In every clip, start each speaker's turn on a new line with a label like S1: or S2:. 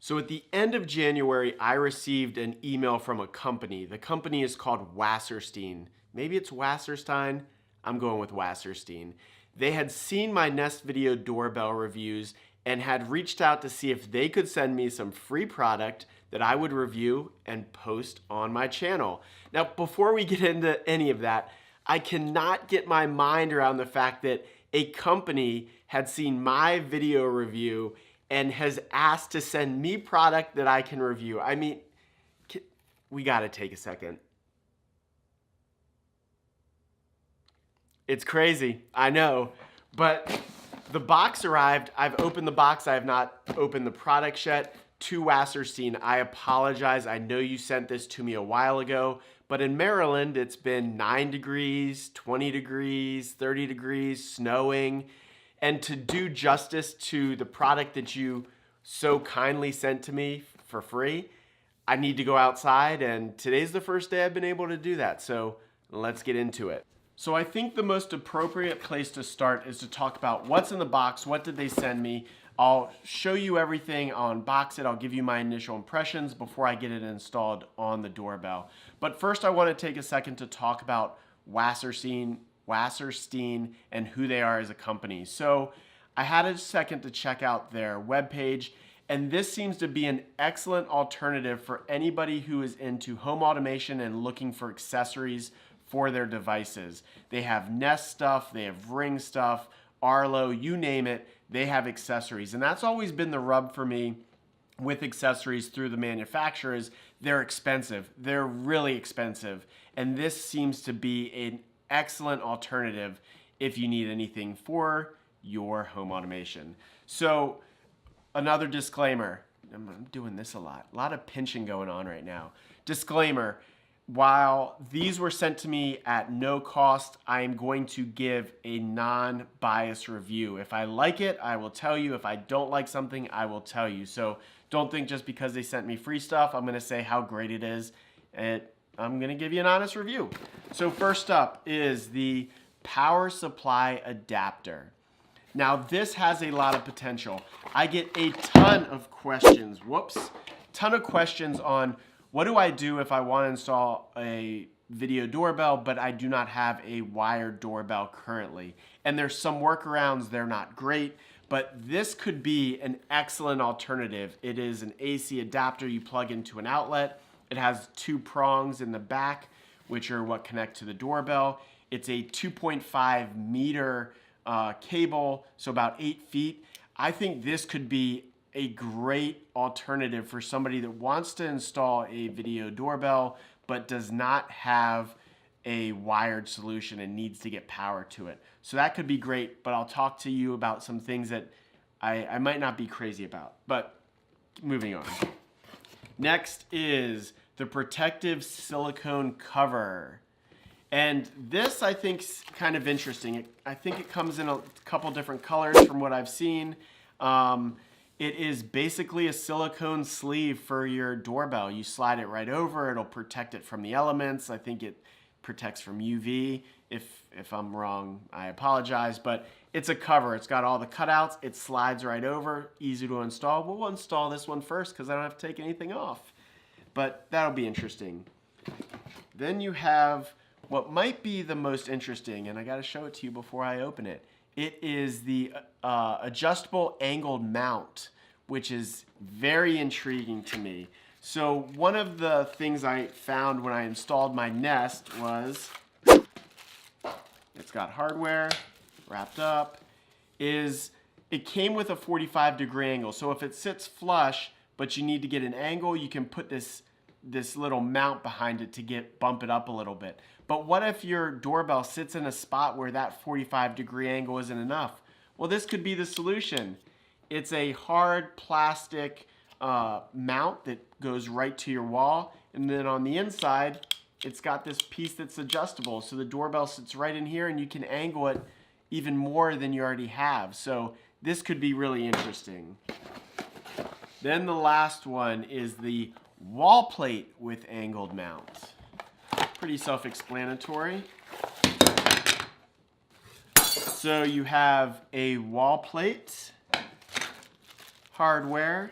S1: So at the end of January, I received an email from a company. The company is called Wasserstein. Maybe it's Wasserstein. I'm going with Wasserstein. They had seen my Nest Video doorbell reviews and had reached out to see if they could send me some free product that I would review and post on my channel. Now, before we get into any of that, I cannot get my mind around the fact that a company had seen my video review and has asked to send me product that I can review. I mean, we gotta take a second. It's crazy, I know, but the box arrived. I've opened the box. I have not opened the product yet. To Wasserstein, I apologize. I know you sent this to me a while ago, but in Maryland, it's been 9 degrees, 20 degrees, 30 degrees, snowing. And to do justice to the product that you so kindly sent to me for free, I need to go outside, and today's the first day I've been able to do that. So let's get into it. So I think the most appropriate place to start is to talk about what's in the box, what did they send me. I'll show you everything, I'll unbox it, I'll give you my initial impressions before I get it installed on the doorbell. But first I want to take a second to talk about Wasserstein and who they are as a company. So I had a second to check out their webpage, and this seems to be an excellent alternative for anybody who is into home automation and looking for accessories for their devices. They have Nest stuff, they have Ring stuff, Arlo, you name it, they have accessories. And that's always been the rub for me with accessories through the manufacturers. They're expensive, they're really expensive. And this seems to be an excellent alternative if you need anything for your home automation. So another disclaimer, I'm doing this a lot of pinching going on right now. Disclaimer, while these were sent to me at no cost, I am going to give a non-biased review. If I like it, I will tell you. If I don't like something, I will tell you. So don't think just because they sent me free stuff, I'm gonna say how great it is. I'm gonna give you an honest review. So first up is the power supply adapter. Now this has a lot of potential. I get a ton of questions, ton of questions on what do I do if I want to install a video doorbell, but I do not have a wired doorbell currently. And there's some workarounds, they're not great, but this could be an excellent alternative. It is an AC adapter you plug into an outlet. It has 2 prongs in the back, which are what connect to the doorbell. It's a 2.5 meter cable, so about 8 feet. I think this could be a great alternative for somebody that wants to install a video doorbell but does not have a wired solution and needs to get power to it. So that could be great, but I'll talk to you about some things that I might not be crazy about. But moving on. Next is the protective silicone cover. And this I think is kind of interesting. I think it comes in a couple different colors from what I've seen. It is basically a silicone sleeve for your doorbell. You slide it right over, it'll protect it from the elements. I think it protects from UV. If I'm wrong, I apologize, but it's a cover. It's got all the cutouts, it slides right over, easy to install. We'll install this one first because I don't have to take anything off, but that'll be interesting. Then you have what might be the most interesting, and I gotta show it to you before I open it. It is the adjustable angled mount, which is very intriguing to me. So one of the things I found when I installed my Nest was, it's got hardware wrapped up, is it came with a 45-degree angle. So if it sits flush, but you need to get an angle, you can put this little mount behind it to bump it up a little bit. But what if your doorbell sits in a spot where that 45-degree angle isn't enough? Well, this could be the solution. It's a hard plastic mount that goes right to your wall, and then on the inside, it's got this piece that's adjustable. So the doorbell sits right in here, and you can angle it even more than you already have. So this could be really interesting. Then the last one is the wall plate with angled mount. Pretty self-explanatory. So you have a wall plate, hardware,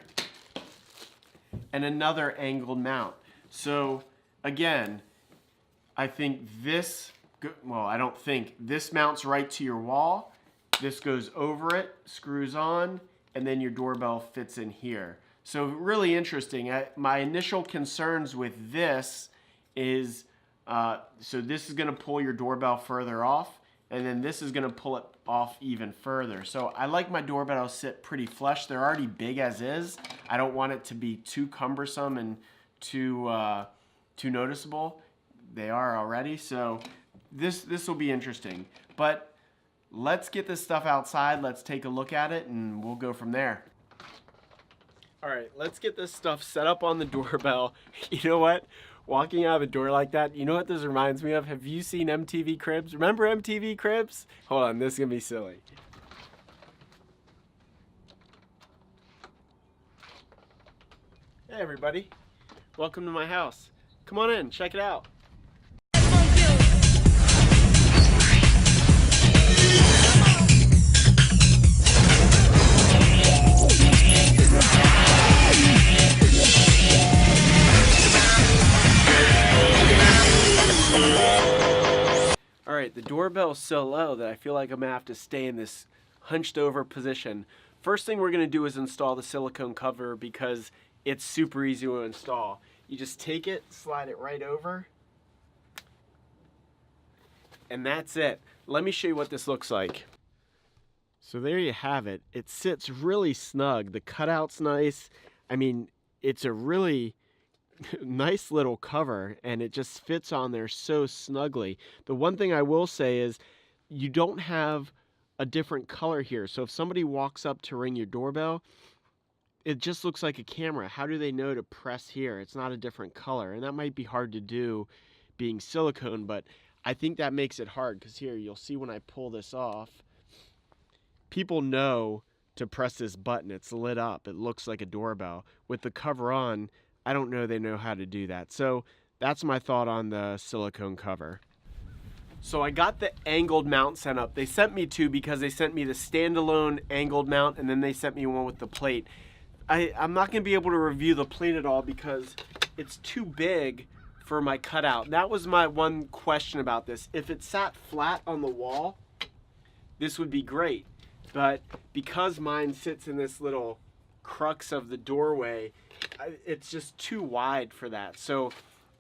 S1: and another angled mount. So again, I think this, well, I don't think, this mounts right to your wall. This goes over it, screws on, and then your doorbell fits in here. So really interesting. My initial concerns with this is, so this is gonna pull your doorbell further off, and then this is gonna pull it off even further. So I like my doorbell to sit pretty flush. They're already big as is. I don't want it to be too cumbersome and too noticeable. They are already, so this will be interesting. But let's get this stuff outside. Let's take a look at it, and we'll go from there. All right, let's get this stuff set up on the doorbell. You know what? Walking out of a door like that, you know what this reminds me of? Have you seen MTV Cribs? Remember MTV Cribs? Hold on, this is gonna be silly. Hey everybody, welcome to my house. Come on in, check it out. Alright, the doorbell's so low that I feel like I'm gonna have to stay in this hunched over position. First thing we're gonna do is install the silicone cover because it's super easy to install. You just take it, slide it right over, and that's it. Let me show you what this looks like. So there you have it. It sits really snug. The cutout's nice. I mean, it's a really nice little cover, and it just fits on there so snugly. The one thing I will say is you don't have a different color here. So if somebody walks up to ring your doorbell, it just looks like a camera. How do they know to press here? It's not a different color, and that might be hard to do being silicone, but I think that makes it hard because here you'll see when I pull this off, people know to press this button. It's lit up. It looks like a doorbell. With the cover on, I don't know they know how to do that. So that's my thought on the silicone cover. So I got the angled mount sent up. They sent me two because they sent me the standalone angled mount, and then they sent me one with the plate. I'm not gonna be able to review the plate at all because it's too big for my cutout. That was my one question about this. If it sat flat on the wall, this would be great. But because mine sits in this little crux of the doorway, it's just too wide for that. So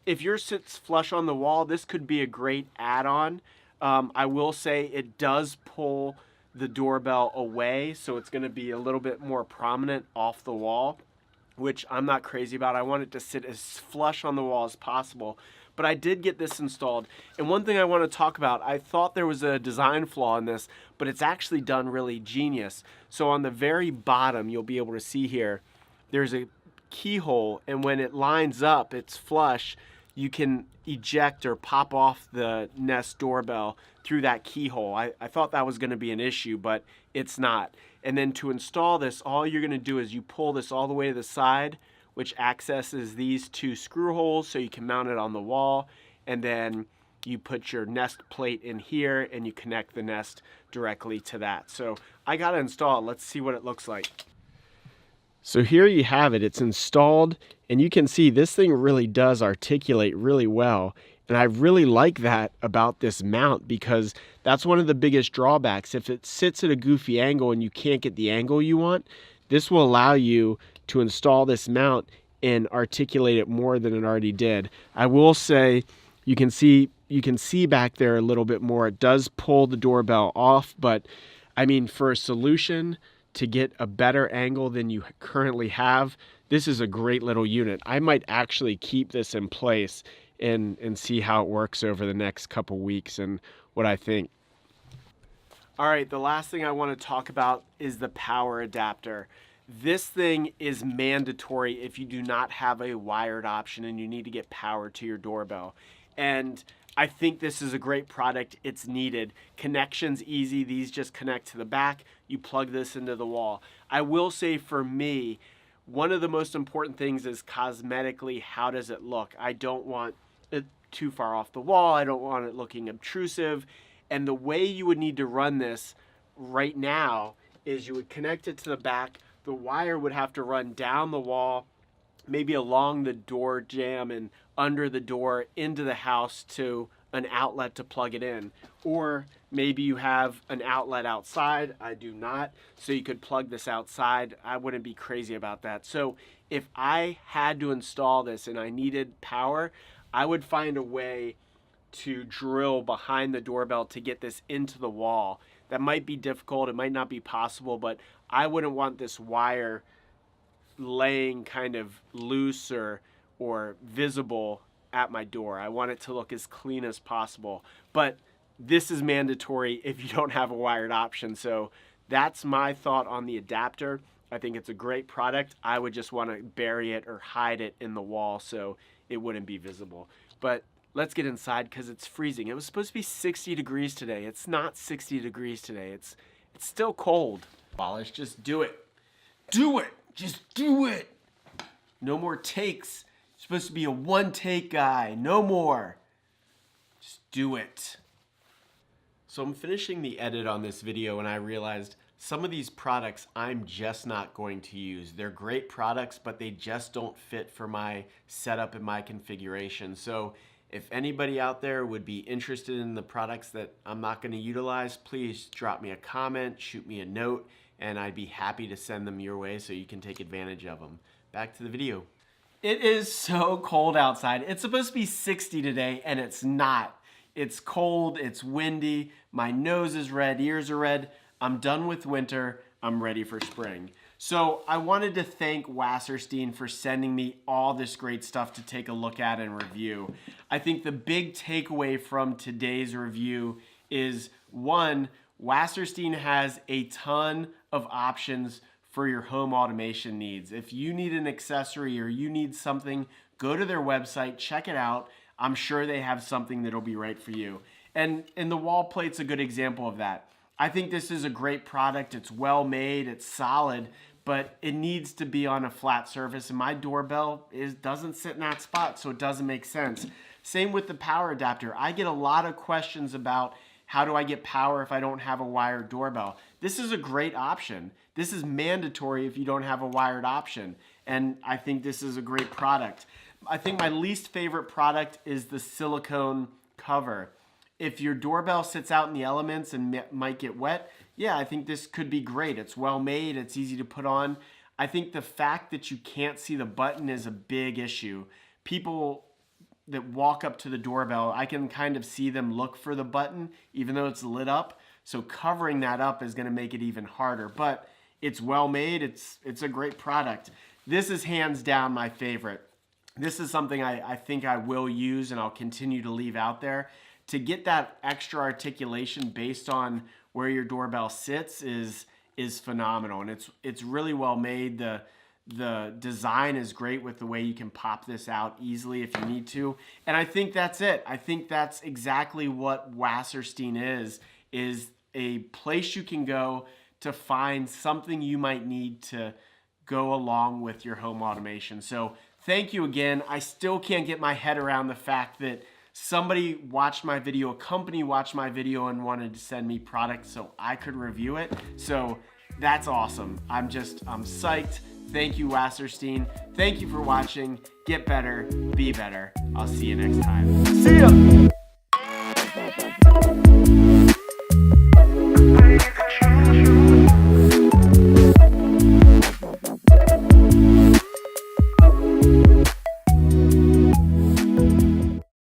S1: if yours sits flush on the wall, this could be a great add-on. I will say it does pull the doorbell away, so it's going to be a little bit more prominent off the wall, which I'm not crazy about. I want it to sit as flush on the wall as possible. But I did get this installed. And one thing I want to talk about, I thought there was a design flaw in this, but it's actually done really genius. So on the very bottom, you'll be able to see here, there's a keyhole, and when it lines up, it's flush, you can eject or pop off the Nest doorbell through that keyhole. I thought that was going to be an issue, but it's not. And then to install this, all you're going to do is you pull this all the way to the side, which accesses these two screw holes so you can mount it on the wall, and then you put your Nest plate in here and you connect the Nest directly to that. So I got to install it. Let's see what it looks like. So here you have it. It's installed, and you can see this thing really does articulate really well. And I really like that about this mount because that's one of the biggest drawbacks. If it sits at a goofy angle and you can't get the angle you want, this will allow you to install this mount and articulate it more than it already did. I will say you can see back there a little bit more. It does pull the doorbell off, but I mean, for a solution to get a better angle than you currently have, this is a great little unit. I might actually keep this in place and see how it works over the next couple weeks and what I think. All right, the last thing I want to talk about is the power adapter. This thing is mandatory if you do not have a wired option and you need to get power to your doorbell. And I think this is a great product. It's needed. Connection's easy. These just connect to the back. You plug this into the wall. I will say for me, one of the most important things is cosmetically, how does it look? I don't want it too far off the wall. I don't want it looking obtrusive. And the way you would need to run this right now is you would connect it to the back. The wire would have to run down the wall maybe along the door jamb and under the door into the house to an outlet to plug it in. Or maybe you have an outlet outside. I do not. So you could plug this outside. I wouldn't be crazy about that. So if I had to install this and I needed power, I would find a way to drill behind the doorbell to get this into the wall. That might be difficult. It might not be possible, but I wouldn't want this wire laying kind of loose or visible at my door. I want it to look as clean as possible. But this is mandatory if you don't have a wired option. So that's my thought on the adapter. I think it's a great product. I would just want to bury it or hide it in the wall so it wouldn't be visible. But let's get inside because it's freezing. It was supposed to be 60 degrees today. It's not 60 degrees today. It's still cold. Wallace, just do it. Do it. Just do it. No more takes. You're supposed to be a one-take guy. No more. Just do it. So I'm finishing the edit on this video and I realized some of these products I'm just not going to use. They're great products, but they just don't fit for my setup and my configuration. So if anybody out there would be interested in the products that I'm not going to utilize, please drop me a comment, shoot me a note, and I'd be happy to send them your way so you can take advantage of them. Back to the video. It is so cold outside. It's supposed to be 60 today, and it's not. It's cold, it's windy, my nose is red, ears are red. I'm done with winter, I'm ready for spring. So I wanted to thank Wasserstein for sending me all this great stuff to take a look at and review. I think the big takeaway from today's review is, one, Wasserstein has a ton of options for your home automation needs. If you need an accessory or you need something, go to their website, check it out. I'm sure they have something that'll be right for you. And the wall plate's a good example of that. I think this is a great product. It's well made, it's solid, but it needs to be on a flat surface, and my doorbell doesn't sit in that spot, so it doesn't make sense. Same with the power adapter. I get a lot of questions about how do I get power if I don't have a wired doorbell. This is a great option. This is mandatory if you don't have a wired option, and I think this is a great product. I think my least favorite product is the silicone cover. If your doorbell sits out in the elements and might get wet, yeah, I think this could be great. It's well made, it's easy to put on. I think the fact that you can't see the button is a big issue. People that walk up to the doorbell, I can kind of see them look for the button, even though it's lit up. So covering that up is gonna make it even harder, but it's well made, it's a great product. This is hands down my favorite. This is something I think I will use and I'll continue to leave out there. To get that extra articulation based on where your doorbell sits is phenomenal, and it's really well made. The design is great with the way you can pop this out easily if you need to, and I think that's it. I think that's exactly what Wasserstein is a place you can go to find something you might need to go along with your home automation. So thank you again. I still can't get my head around the fact that somebody watched my video, a company watched my video and wanted to send me products so I could review it. So that's awesome. I'm psyched. Thank you, Wasserstein. Thank you for watching. Get better, be better. I'll see you next time. See ya!